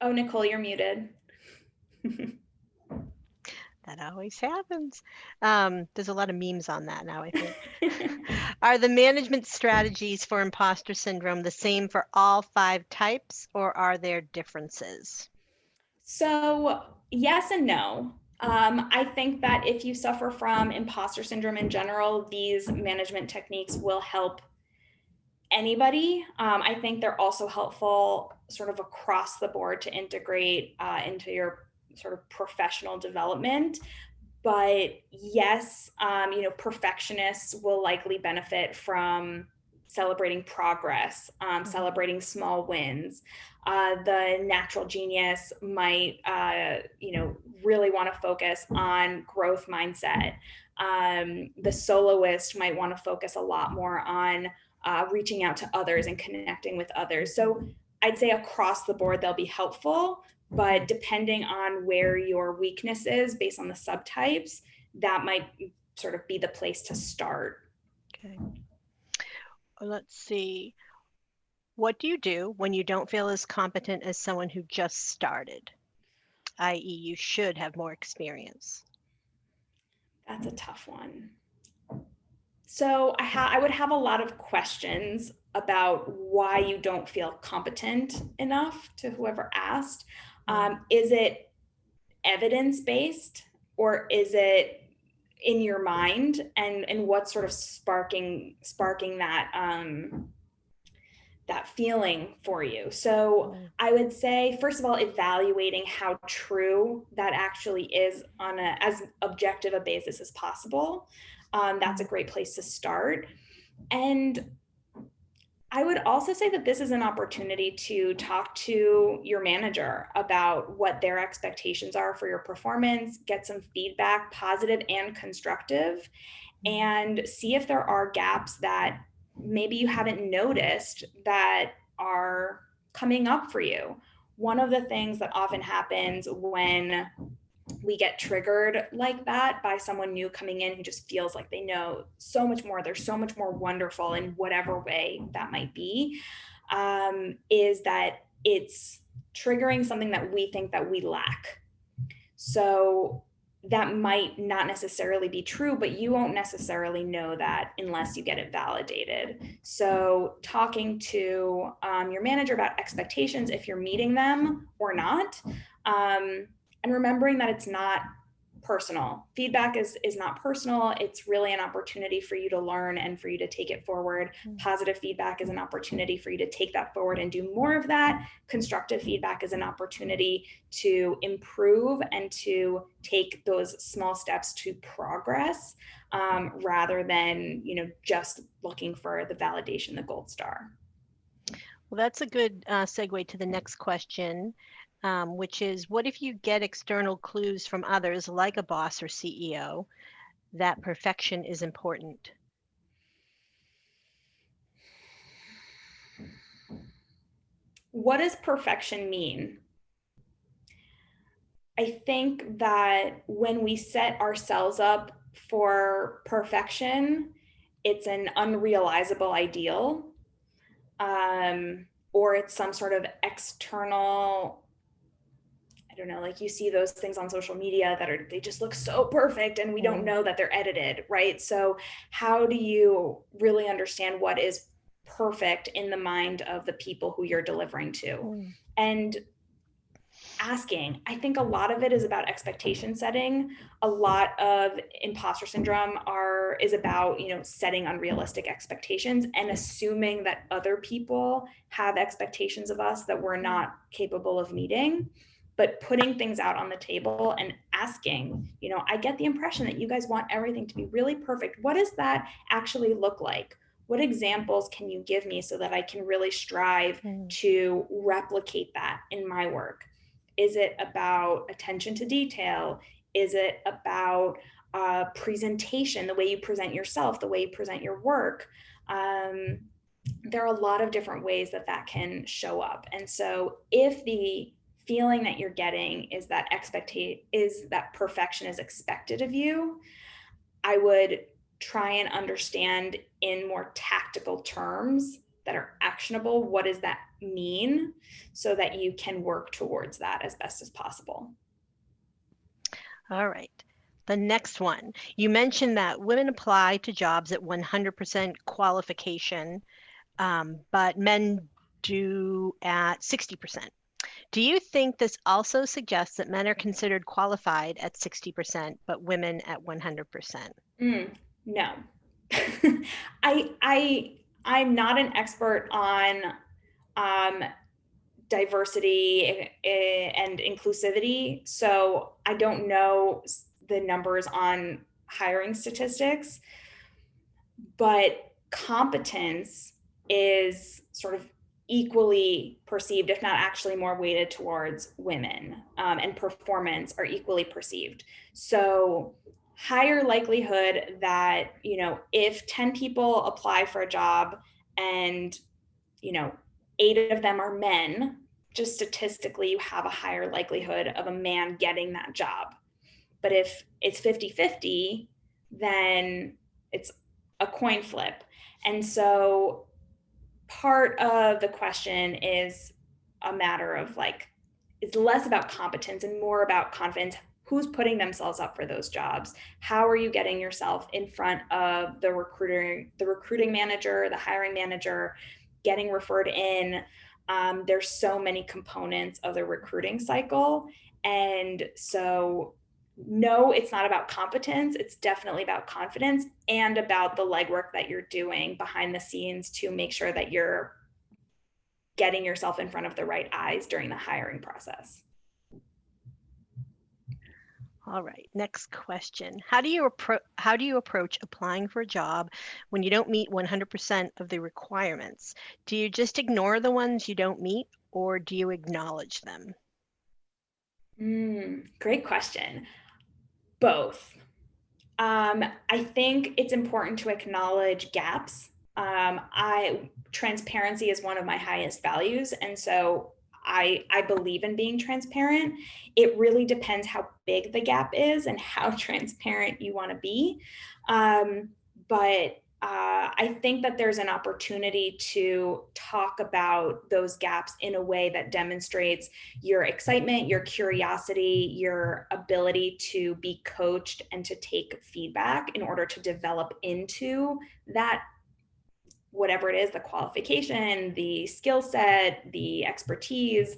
[SPEAKER 2] Oh, Nicole, you're muted.
[SPEAKER 1] That always happens. There's a lot of memes on that now, I think. Are the management strategies for imposter syndrome the same for all 5 types, or are there differences?
[SPEAKER 2] So yes and no. I think that if you suffer from imposter syndrome in general, these management techniques will help anybody. I think they're also helpful sort of across the board to integrate into your sort of professional development. But yes, perfectionists will likely benefit from celebrating progress, celebrating small wins. The natural genius might, really want to focus on growth mindset. The soloist might want to focus a lot more on reaching out to others and connecting with others. So I'd say across the board, they'll be helpful, But depending on where your weakness is based on the subtypes, that might sort of be the place to start.
[SPEAKER 1] Okay. Let's see. What do you do when you don't feel as competent as someone who just started, i.e., you should have more experience?
[SPEAKER 2] That's a tough one. So I would have a lot of questions about why you don't feel competent enough to whoever asked. Is it evidence-based, or is it in your mind, and what's sort of sparking that feeling for you? So I would say, first of all, evaluating how true that actually is on as objective a basis as possible. That's a great place to start. And I would also say that this is an opportunity to talk to your manager about what their expectations are for your performance, get some feedback, positive and constructive, and see if there are gaps that maybe you haven't noticed that are coming up for you. One of the things that often happens when we get triggered like that by someone new coming in who just feels like they know so much more, they're so much more wonderful in whatever way that might be, is that it's triggering something that we think that we lack. So that might not necessarily be true, but you won't necessarily know that unless you get it validated. So talking to your manager about expectations, if you're meeting them or not, and remembering that it's not personal. Feedback is not personal. It's really an opportunity for you to learn and for you to take it forward. Positive feedback is an opportunity for you to take that forward and do more of that. Constructive feedback is an opportunity to improve and to take those small steps to progress, rather than, just looking for the validation, the gold star.
[SPEAKER 1] Well, that's a good segue to the next question, which is, what if you get external clues from others, like a boss or CEO, that perfection is important?
[SPEAKER 2] What does perfection mean? I think that when we set ourselves up for perfection, it's an unrealizable ideal, or it's some sort of external, I don't know, like you see those things on social media that they just look so perfect and we don't know that they're edited, right? So how do you really understand what is perfect in the mind of the people who you're delivering to? And asking, I think a lot of it is about expectation setting. A lot of imposter syndrome is about, setting unrealistic expectations and assuming that other people have expectations of us that we're not capable of meeting. But putting things out on the table and asking, I get the impression that you guys want everything to be really perfect. What does that actually look like? What examples can you give me so that I can really strive to replicate that in my work? Is it about attention to detail? Is it about presentation, the way you present yourself, the way you present your work? There are a lot of different ways that can show up. And so if the feeling that you're getting is that perfection is expected of you, I would try and understand in more tactical terms that are actionable, what does that mean, so that you can work towards that as best as possible.
[SPEAKER 1] All right. The next one. You mentioned that women apply to jobs at 100% qualification, but men do at 60%. Do you think this also suggests that men are considered qualified at 60%, but women at 100%?
[SPEAKER 2] No. I'm not an expert on diversity and inclusivity, so I don't know the numbers on hiring statistics, but competence is sort of equally perceived, if not actually more weighted towards women, and performance are equally perceived. So higher likelihood that, if 10 people apply for a job and, 8 of them are men, just statistically you have a higher likelihood of a man getting that job. But if it's 50-50, then it's a coin flip. And so part of the question is a matter of like, it's less about competence and more about confidence. Who's putting themselves up for those jobs? How are you getting yourself in front of the recruiting manager, the hiring manager, getting referred in? There's so many components of the recruiting cycle. And so no, it's not about competence. It's definitely about confidence and about the legwork that you're doing behind the scenes to make sure that you're getting yourself in front of the right eyes during the hiring process.
[SPEAKER 1] All right, next question. How do you approach applying for a job when you don't meet 100% of the requirements? Do you just ignore the ones you don't meet, or do you acknowledge them?
[SPEAKER 2] Great question. Both. I think it's important to acknowledge gaps. Transparency is one of my highest values, and so I believe in being transparent. It really depends how big the gap is and how transparent you want to be. But I think that there's an opportunity to talk about those gaps in a way that demonstrates your excitement, your curiosity, your ability to be coached and to take feedback in order to develop into that, whatever it is, the qualification, the skill set, the expertise.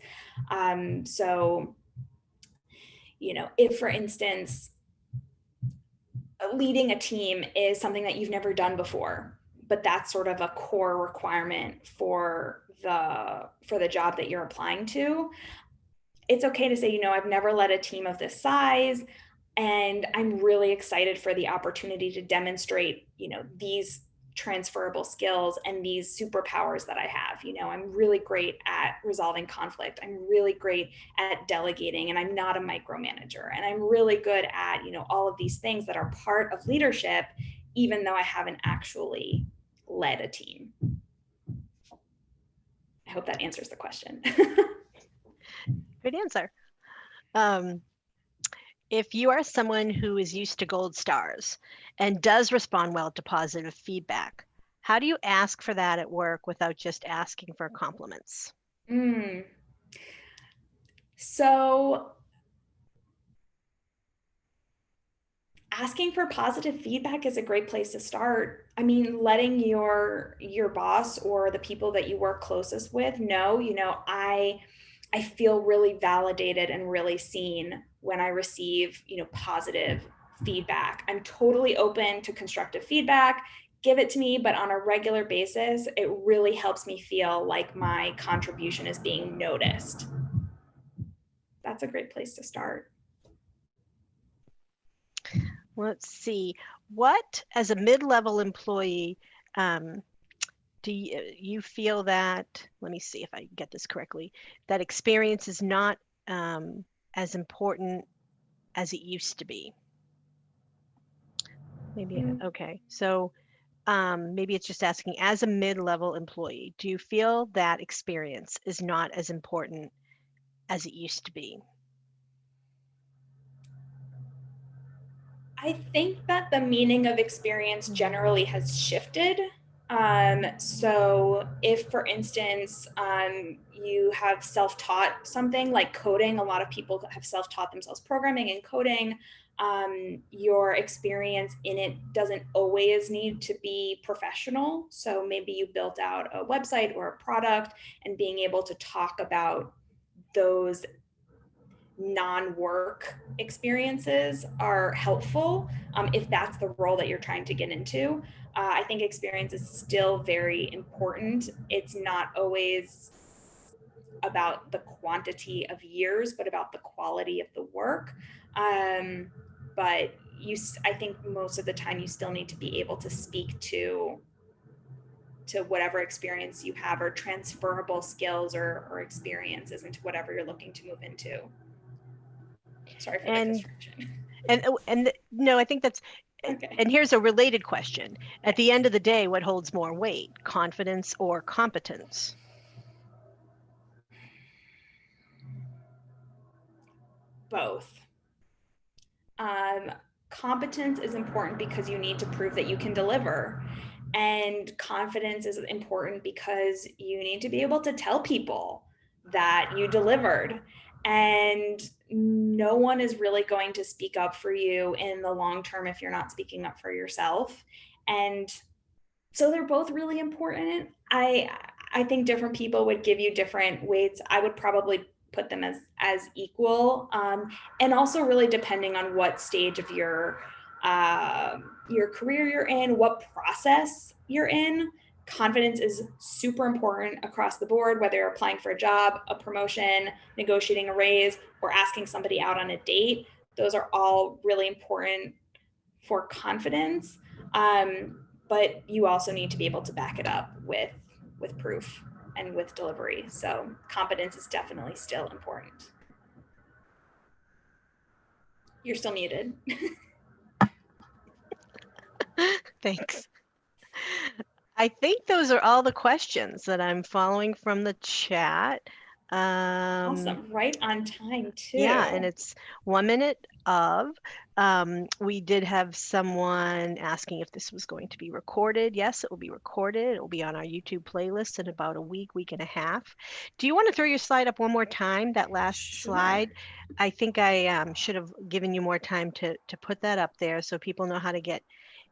[SPEAKER 2] So, if for instance, leading a team is something that you've never done before, but that's sort of a core requirement for the job that you're applying to, it's okay to say, I've never led a team of this size, and I'm really excited for the opportunity to demonstrate, these transferable skills and these superpowers that I have. I'm really great at resolving conflict. I'm really great at delegating, and I'm not a micromanager. And I'm really good at, all of these things that are part of leadership, even though I haven't actually led a team. I hope that answers the question.
[SPEAKER 1] Good answer. If you are someone who is used to gold stars and does respond well to positive feedback, how do you ask for that at work without just asking for compliments?
[SPEAKER 2] So asking for positive feedback is a great place to start. I mean, letting your boss or the people that you work closest with know, I feel really validated and really seen when I receive, positive feedback. I'm totally open to constructive feedback. Give it to me, but on a regular basis, it really helps me feel like my contribution is being noticed. That's a great place to start.
[SPEAKER 1] Let's see. What, as a mid-level employee, do you feel that, let me see if I get this correctly, that experience is not as important as it used to be? Maybe, okay. So maybe it's just asking, as a mid-level employee, do you feel that experience is not as important as it used to be?
[SPEAKER 2] I think that the meaning of experience generally has shifted. So, if, for instance, you have self-taught something like coding, a lot of people have self-taught themselves programming and coding. Your experience in it doesn't always need to be professional. So maybe you built out a website or a product, and being able to talk about those non-work experiences are helpful if that's the role that you're trying to get into. I think experience is still very important. It's not always about the quantity of years, but about the quality of the work. But I think most of the time you still need to be able to speak to whatever experience you have, or transferable skills or experiences into whatever you're looking to move into. Sorry for the construction.
[SPEAKER 1] And no, I think that's okay. And here's a related question. At the end of the day, what holds more weight, confidence or competence?
[SPEAKER 2] Both. Um, Competence is important because you need to prove that you can deliver. And confidence is important because you need to be able to tell people that you delivered. And no one is really going to speak up for you in the long term if you're not speaking up for yourself. And so they're both really important. I think different people would give you different weights. I would probably put them as equal, and also really depending on what stage of your career you're in, what process you're in. Confidence is super important across the board, whether you're applying for a job, a promotion, negotiating a raise, or asking somebody out on a date. Those are all really important for confidence. But you also need to be able to back it up with proof and with delivery. So competence is definitely still important. You're still muted.
[SPEAKER 1] Thanks. I think those are all the questions that I'm following from the chat.
[SPEAKER 2] Awesome. Right on time,
[SPEAKER 1] Yeah, and
[SPEAKER 2] too.
[SPEAKER 1] it's 1 minute of. We did have someone asking if this was going to be recorded. Yes, it will be recorded. It will be on our YouTube playlist in about a week, week and a half. Do you want to throw your slide up one more time, that last
[SPEAKER 2] Sure.
[SPEAKER 1] slide? I think I should have given you more time to put that up there so people know how to get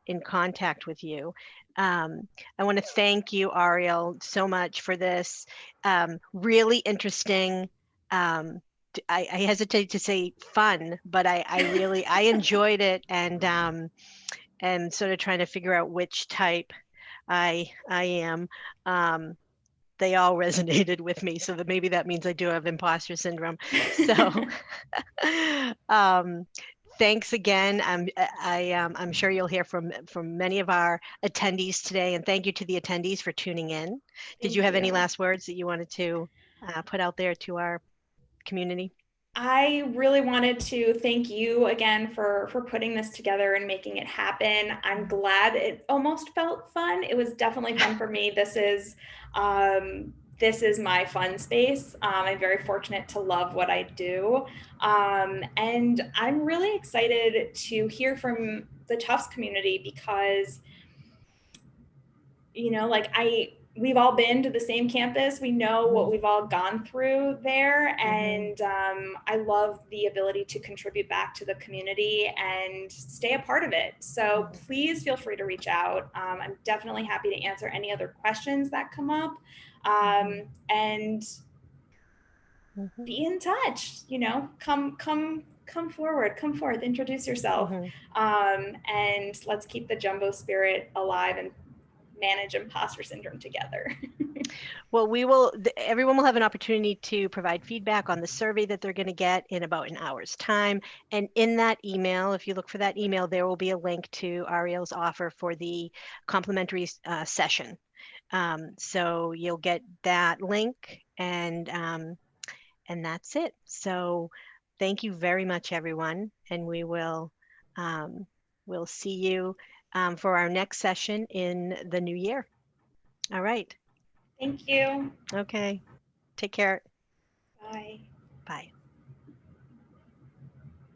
[SPEAKER 1] in contact with you. I want to thank you, Arielle, so much for this really interesting. Um, I hesitate to say fun, but I really I enjoyed it and sort of trying to figure out which type I am. Um, they all resonated with me, so that maybe that means I do have imposter syndrome. So um, thanks again. I'm sure you'll hear from many of our attendees today, and thank you to the attendees for tuning in. Did you
[SPEAKER 2] Thank
[SPEAKER 1] have any
[SPEAKER 2] you.
[SPEAKER 1] last words that you wanted to put out there to our community?
[SPEAKER 2] I really wanted to thank you again for putting this together and making it happen. I'm glad it almost felt fun. It was definitely fun for me. This is my fun space. I'm very fortunate to love what I do, and I'm really excited to hear from the Tufts community because like we've all been to the same campus. We know what
[SPEAKER 1] Mhm,
[SPEAKER 2] we've all gone through there,
[SPEAKER 1] mhm,
[SPEAKER 2] and I love the ability to contribute back to the community and stay a part of it. So
[SPEAKER 1] mhm,
[SPEAKER 2] please feel free to reach out. I'm definitely happy to answer any other questions that come up,
[SPEAKER 1] mhm,
[SPEAKER 2] and
[SPEAKER 1] mhm,
[SPEAKER 2] be in touch. Come forward, come forth, introduce yourself,
[SPEAKER 1] mhm.
[SPEAKER 2] and let's keep the jumbo spirit alive and manage imposter syndrome together.
[SPEAKER 1] Well, everyone will have an opportunity to provide feedback on the survey that they're going to get in about an hour's time. And in that email, if you look for that email, there will be a link to Arielle's offer for the complimentary session. So you'll get that link and that's it. So thank you very much, everyone. And um, we'll see you for our next session in the new year. All right.
[SPEAKER 2] Thank you.
[SPEAKER 1] Okay. Take care.
[SPEAKER 2] Bye.
[SPEAKER 1] Bye.